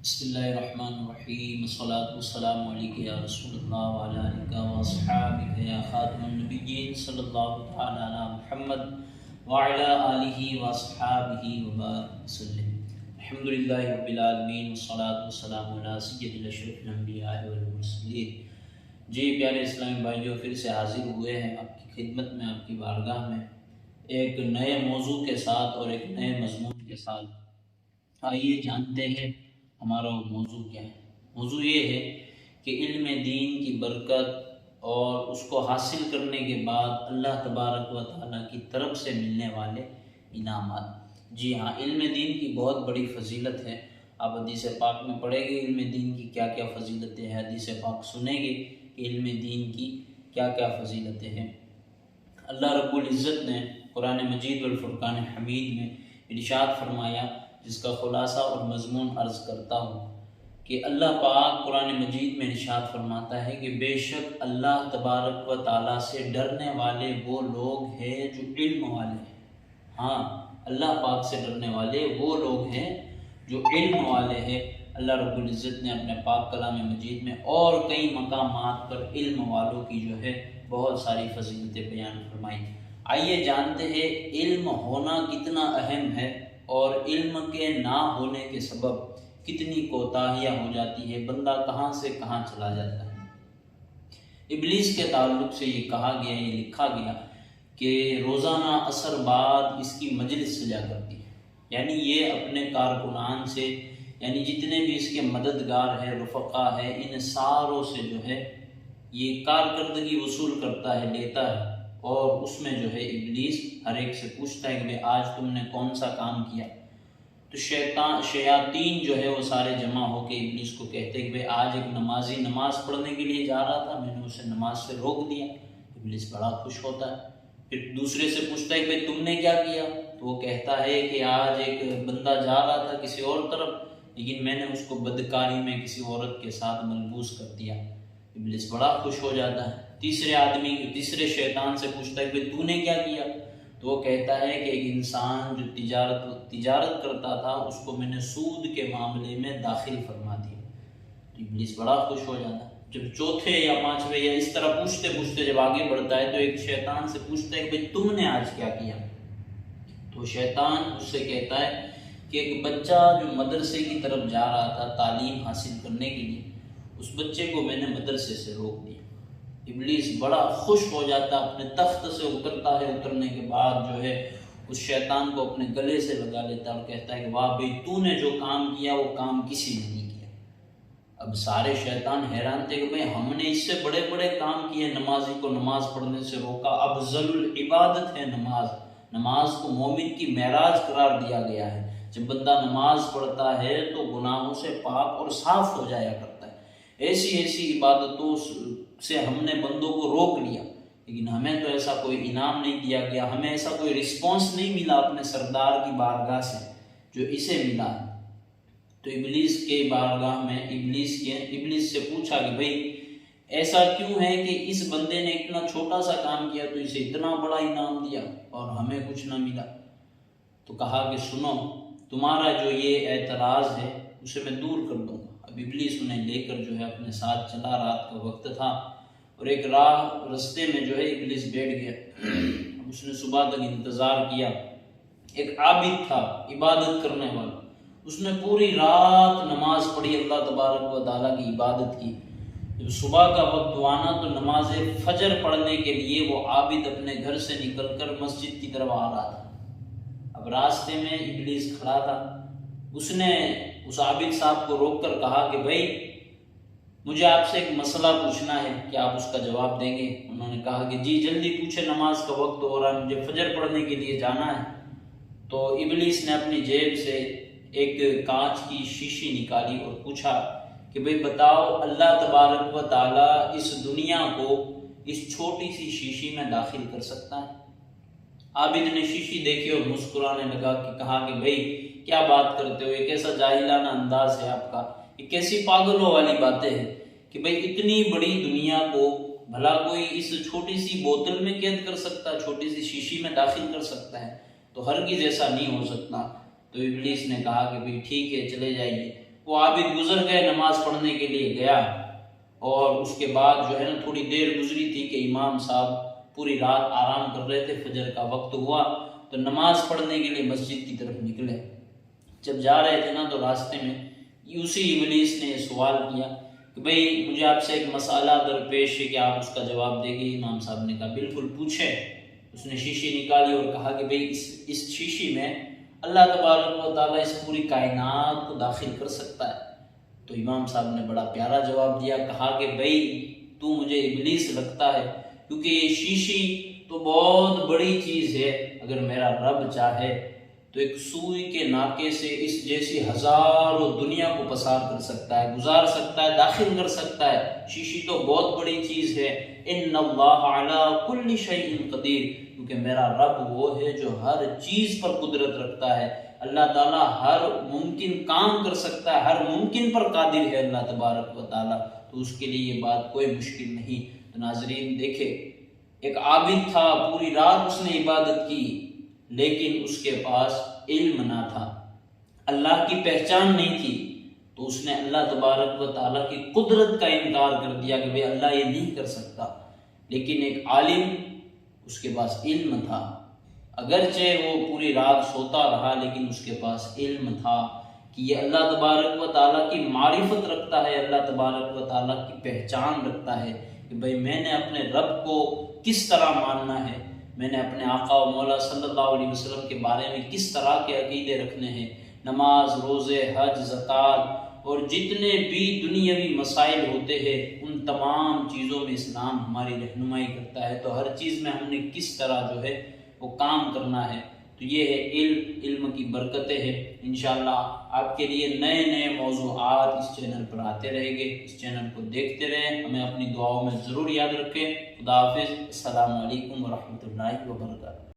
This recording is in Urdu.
بسم اللہ الرحمن الرحیم والصلاة والسلام علیک یا رسول اللہ وعلی آلک واصحابک یا خاتم النبیین صلی اللہ تعالی علی محمد وعلی آلہ واصحابہ وبارک وسلم۔ الحمدللہ رب العالمین والصلاة والسلام علی سید الاشرف الانبیاء والمرسلین۔ جی پیارے اسلامی بھائیوں، پھر سے حاضر ہوئے ہیں آپ کی خدمت میں، آپ کی بارگاہ میں ایک نئے موضوع کے ساتھ اور ایک نئے مضمون کے ساتھ۔ آئیے جانتے ہیں ہمارا وہ موضوع کیا ہے۔ موضوع یہ ہے کہ علم دین کی برکت اور اس کو حاصل کرنے کے بعد اللہ تبارک و تعالیٰ کی طرف سے ملنے والے انعامات۔ جی ہاں، علم دین کی بہت بڑی فضیلت ہے۔ آپ حدیث پاک میں پڑھیں گے علم دین کی کیا کیا فضیلتیں ہیں، حدیث پاک سنیں گے کہ علم دین کی کیا کیا فضیلتیں ہیں۔ اللہ رب العزت نے قرآن مجید والفرقان حمید میں ارشاد فرمایا، جس کا خلاصہ اور مضمون عرض کرتا ہوں کہ اللہ پاک قرآن مجید میں ارشاد فرماتا ہے کہ بے شک اللہ تبارک و تعالیٰ سے ڈرنے والے وہ لوگ ہیں جو علم والے ہیں۔ ہاں، اللہ پاک سے ڈرنے والے وہ لوگ ہیں جو علم والے ہیں۔ اللہ رب العزت نے اپنے پاک کلام مجید میں اور کئی مقامات پر علم والوں کی جو ہے بہت ساری فضیلتیں بیان فرمائی۔ آئیے جانتے ہیں علم ہونا کتنا اہم ہے اور علم کے نہ ہونے کے سبب کتنی کوتاہیاں ہو جاتی ہے، بندہ کہاں سے کہاں چلا جاتا ہے۔ ابلیس کے تعلق سے یہ کہا گیا، یہ لکھا گیا کہ روزانہ عصر بعد اس کی مجلس سجا کرتی ہے، یعنی یہ اپنے کارکنان سے، یعنی جتنے بھی اس کے مددگار ہیں، رفقا ہے، ان ساروں سے جو ہے یہ کارکردگی وصول کرتا ہے، لیتا ہے، اور اس میں جو ہے ابلیس ہر ایک سے پوچھتا ہے کہ آج تم نے کون سا کام کیا۔ تو شیاطین جو ہے وہ سارے جمع ہو کے ابلیس کو کہتے ہیں کہ آج ایک نمازی نماز پڑھنے کے لیے جا رہا تھا، میں نے اسے نماز سے روک دیا۔ ابلیس بڑا خوش ہوتا ہے، پھر دوسرے سے پوچھتا ہے کہ تم نے کیا کیا؟ تو وہ کہتا ہے کہ آج ایک بندہ جا رہا تھا کسی اور طرف، لیکن میں نے اس کو بدکاری میں کسی عورت کے ساتھ ملبوس کر دیا۔ ابلیس بڑا خوش ہو جاتا ہے۔ تیسرے شیطان سے پوچھتا ہے کہ تو نے کیا کیا؟ تو وہ کہتا ہے کہ ایک انسان جو تجارت کرتا تھا اس کو میں نے سود کے معاملے میں داخل فرما دیا۔ تو ابلیس بڑا خوش ہو جاتا ہے۔ جب چوتھے یا پانچویں یا اس طرح پوچھتے جب آگے بڑھتا ہے تو ایک شیطان سے پوچھتا ہے کہ تم نے آج کیا کیا؟ تو شیطان اس سے کہتا ہے کہ ایک بچہ جو مدرسے کی طرف جا رہا تھا تعلیم حاصل کرنے کے لیے، اس بچے کو میں نے مدرسے سے روک دیا۔ ابلیس بڑا خوش ہو جاتا، اپنے تخت سے اترتا ہے، اترنے کے بعد جو ہے اس شیطان کو اپنے گلے سے لگا لیتا اور کہتا ہے کہ واہ بھئی، تو نے جو کام کیا وہ کام کسی نے نہیں کیا۔ اب سارے شیطان حیران تھے کہ بھئی ہم نے اس سے بڑے بڑے کام کیے، نمازی کو نماز پڑھنے سے روکا، افضل العبادت ہے نماز کو مومن کی معراج قرار دیا گیا ہے۔ جب بندہ نماز پڑھتا ہے تو گناہوں سے پاک اور صاف ہو جایا کرتا ہے۔ ایسی عبادتوں سے ہم نے بندوں کو روک لیا، لیکن ہمیں تو ایسا کوئی انعام نہیں دیا گیا، ہمیں ایسا کوئی رسپانس نہیں ملا اپنے سردار کی بارگاہ سے جو اسے ملا۔ تو ابلیس کے بارگاہ میں ابلیس سے پوچھا کہ بھئی ایسا کیوں ہے کہ اس بندے نے اتنا چھوٹا سا کام کیا تو اسے اتنا بڑا انعام دیا اور ہمیں کچھ نہ ملا؟ تو کہا کہ سنو، تمہارا جو یہ اعتراض ہے اسے میں دور کر دوں گا۔ اب ابلیس انہیں لے کر جو ہے اپنے ساتھ چلا، رات کا وقت تھا اور ایک رستے میں جو ہے ابلیس بیٹھ گیا۔ اس نے صبح تک انتظار کیا۔ ایک عابد تھا، عبادت کرنے والا، اس نے پوری رات نماز پڑھی، اللہ تبارک و تعالیٰ کی عبادت کی۔ جب صبح کا وقت آنا تو نماز فجر پڑھنے کے لیے وہ عابد اپنے گھر سے نکل کر مسجد کی طرف آ رہا تھا۔ اب راستے میں ابلیس کھڑا تھا، اس نے اس عابد صاحب کو روک کر کہا کہ بھائی مجھے آپ سے ایک مسئلہ پوچھنا ہے، کیا آپ اس کا جواب دیں گے؟ انہوں نے کہا کہ جی جلدی پوچھے، نماز کا وقت ہو رہا ہے، مجھے فجر پڑھنے کے لیے جانا ہے۔ تو ابلیس نے اپنی جیب سے ایک کانچ کی شیشی نکالی اور پوچھا کہ بھئی بتاؤ، اللہ تبارک و تعالیٰ اس دنیا کو اس چھوٹی سی شیشی میں داخل کر سکتا ہے؟ عابد نے شیشی دیکھی اور مسکرانے لگا کہ کہا کہ بھئی کیا بات کرتے ہو، یہ کیسا جاہلانہ انداز ہے آپ کا، یہ کیسی پاگلوں والی باتیں ہیں کہ بھئی اتنی بڑی دنیا کو بھلا کوئی اس چھوٹی سی بوتل میں قید کر سکتا ہے، چھوٹی سی شیشی میں داخل کر سکتا ہے؟ تو ہرگز ایسا نہیں ہو سکتا۔ تو ابلیس نے کہا کہ بھئی ٹھیک ہے چلے جائیے۔ وہ عابد گزر گئے، نماز پڑھنے کے لیے گیا، اور اس کے بعد جو ہے نا تھوڑی دیر گزری تھی کہ امام صاحب پوری رات آرام کر رہے تھے، فجر کا وقت ہوا تو نماز پڑھنے کے لیے مسجد کی طرف نکلے۔ جب جا رہے تھے نا تو راستے میں اسی ابلیس نے سوال کیا کہ بھئی مجھے آپ سے ایک مسئلہ درپیش ہے کہ آپ اس کا جواب دیں گے؟ امام صاحب نے کہا بالکل پوچھیں۔ اس نے شیشی نکالی اور کہا کہ بھئی اس شیشی میں اللہ تبارک و تعالیٰ اس پوری کائنات کو داخل کر سکتا ہے؟ تو امام صاحب نے بڑا پیارا جواب دیا، کہا کہ بھئی تو مجھے ابلیس لگتا ہے، کیونکہ یہ شیشی تو بہت بڑی چیز ہے، اگر میرا رب چاہے تو ایک سوئی کے ناکے سے اس جیسی ہزاروں دنیا کو پسار کر سکتا ہے، گزار سکتا ہے، داخل کر سکتا ہے۔ شیشی تو بہت بڑی چیز ہے۔ ان اللہ علی کل شیء قدیر، کیونکہ میرا رب وہ ہے جو ہر چیز پر قدرت رکھتا ہے۔ اللہ تعالیٰ ہر ممکن کام کر سکتا ہے، ہر ممکن پر قادر ہے اللہ تبارک و تعالیٰ، تو اس کے لیے یہ بات کوئی مشکل نہیں۔ تو ناظرین دیکھیں، ایک عابد تھا، پوری رات اس نے عبادت کی، لیکن اس کے پاس علم نہ تھا، اللہ کی پہچان نہیں تھی، تو اس نے اللہ تبارک و تعالیٰ کی قدرت کا انکار کر دیا کہ بھئی اللہ یہ نہیں کر سکتا۔ لیکن ایک عالم، اس کے پاس علم تھا، اگرچہ وہ پوری رات سوتا رہا لیکن اس کے پاس علم تھا کہ یہ اللہ تبارک و تعالیٰ کی معرفت رکھتا ہے، اللہ تبارک و تعالیٰ کی پہچان رکھتا ہے کہ بھئی میں نے اپنے رب کو کس طرح ماننا ہے، میں نے اپنے آقا و مولا صلی اللہ علیہ وسلم کے بارے میں کس طرح کے عقیدے رکھنے ہیں۔ نماز، روزے، حج، زکوٰۃ اور جتنے بھی دنیاوی مسائل ہوتے ہیں ان تمام چیزوں میں اسلام ہماری رہنمائی کرتا ہے، تو ہر چیز میں ہم نے کس طرح جو ہے وہ کام کرنا ہے۔ تو یہ ہے علم کی برکتیں ہیں۔ انشاءاللہ آپ کے لیے نئے نئے موضوعات اس چینل پر آتے رہیں گے، اس چینل کو دیکھتے رہیں، ہمیں اپنی دعاؤں میں ضرور یاد رکھیں۔ خدا حافظ، السلام علیکم ورحمۃ اللہ وبرکاتہ۔